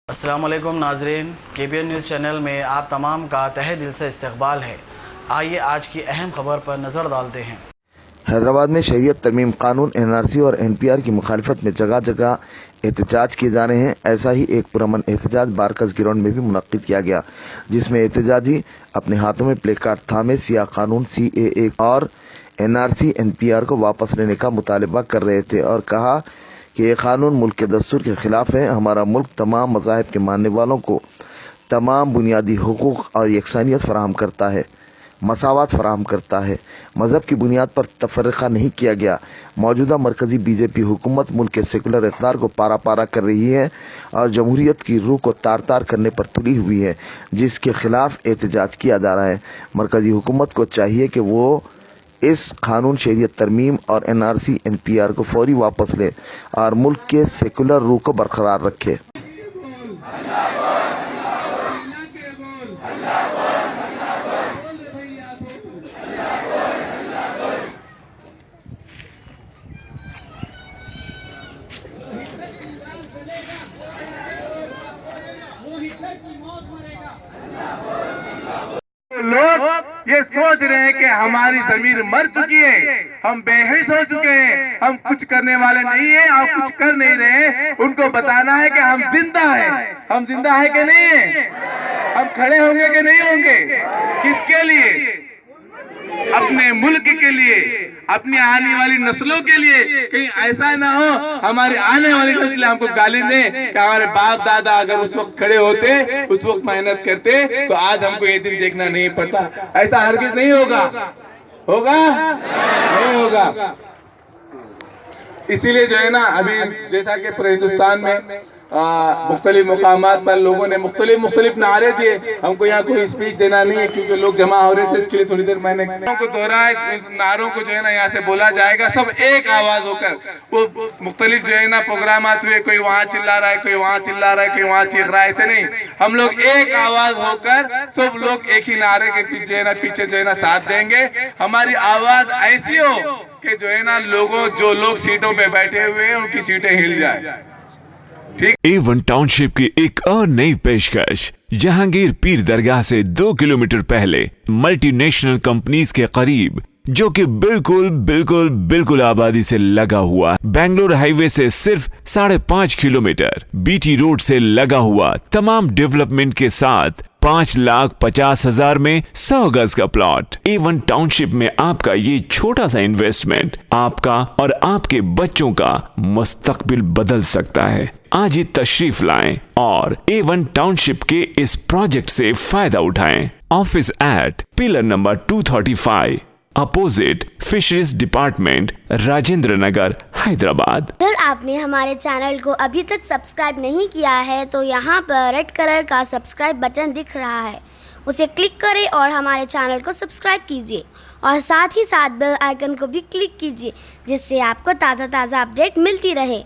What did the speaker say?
अस्सलामुअलैकुम नाज़रीन, KBN news channel में आप तमाम का तहे दिल से इस्तकबाल है। आइए आज की अहम खबर पर नज़र डालते हैं। हैदराबाद में शरीयत तरमीम कानून NRC और NPR की मुखालिफत में जगह जगह एहतजाज किए जा रहे हैं। ऐसा ही एक पुरअमन एहतजाज बारकस ग्राउंड में भी मुनक्किद किया गया, जिसमें एहतजाजी अपने हाथों में प्ले कार्ड थामे सियाह कानून CAA और NRC NPR को वापस लेने का मुतालबा कर रहे थे और कहा कि ये कानून मुल्क के दस्तूर के खिलाफ है। हमारा मुल्क तमाम मज़ाहिब के मानने वालों को तमाम बुनियादी हुकूक और यकसानियत फराहम करता है, मसावत फराहम करता है। मजहब की बुनियाद पर तफर्रका नहीं किया गया। मौजूदा मरकजी BJP हुकूमत मुल्क के सेकुलर इक़्तिदार को पारा पारा कर रही है और जमहूरियत की रूह को तार तार करने पर तुली हुई है, जिसके खिलाफ एहतजाज किया जा रहा है। मरकजी हुकूमत को चाहिए कि वो इस कानून शरीयत तरमीम और NRC NPR को फौरी वापस ले और मुल्क के सेकुलर रूह को बरकरार रखे। लोग ये सोच रहे हैं कि हमारी जमीर मर चुकी है, हम बेहिस हो चुके हैं, हम कुछ करने वाले नहीं है और कुछ कर नहीं रहे। उनको बताना है कि हम जिंदा हैं। हम जिंदा है कि नहीं है? हम खड़े होंगे कि नहीं होंगे? किसके लिए? अपने मुल्क के लिए, अपनी आने वाली नस्लों के लिए। कहीं ऐसा ना हो हमारी आने वाली नस्लें हमको गाली दें कि हमारे बाप दादा अगर उस वक्त खड़े होते, उस वक्त मेहनत करते, तो आज हमको ये दिन देखना नहीं पड़ता। ऐसा हरगिज़ नहीं होगा। होगा? नहीं होगा। इसीलिए जो है ना, अभी जैसा कि पूरे हिंदुस्तान में मुख्तलिफ मुकामात पर लोगों ने मुख्तलिफ नारे दिए। हमको यहाँ कोई स्पीच देना नहीं है क्योंकि लोग जमा हो रहे थे, इसके लिए थोड़ी देर मैंने को दोहराया। नारों को जो है ना यहाँ से बोला जाएगा, सब एक आवाज होकर। वो मुख्तलिफ जो है ना प्रोग्राम हुए, कोई वहाँ चिल्ला रहा है, कोई वहाँ चिल्ला रहा है, कोई वहाँ चीख रहा है, ऐसे नहीं। हम लोग एक आवाज होकर सब लोग एक ही नारे के पीछे जो है ना साथ देंगे। हमारी आवाज ऐसी हो कि जो है ना जो लोग सीटों पे बैठे हुए हैं उनकी सीटें हिल जाए। A1 टाउनशिप की एक और नई पेशकश। जहांगीर पीर दरगाह से 2 किलोमीटर पहले मल्टीनेशनल कंपनीज के करीब, जो कि बिल्कुल आबादी से लगा हुआ, बेंगलोर हाईवे से सिर्फ 5.5 किलोमीटर, BT रोड से लगा हुआ, तमाम डेवलपमेंट के साथ 5,50,000 में 100 गज का प्लॉट। A1 टाउनशिप में आपका ये छोटा सा इन्वेस्टमेंट आपका और आपके बच्चों का मुस्तकबिल बदल सकता है। आज ही तशरीफ लाएं और A1 टाउनशिप के इस प्रोजेक्ट से फायदा उठाएं। Office at pillar number 235 opposite fisheries department, Rajendra Nagar, Hyderabad. अगर आपने हमारे चैनल को अभी तक सब्सक्राइब नहीं किया है तो यहाँ पर रेड कलर का सब्सक्राइब बटन दिख रहा है, उसे क्लिक करें और हमारे चैनल को सब्सक्राइब कीजिए और साथ ही साथ बेल आइकन को भी क्लिक कीजिए, जिससे आपको ताज़ा अपडेट मिलती रहे।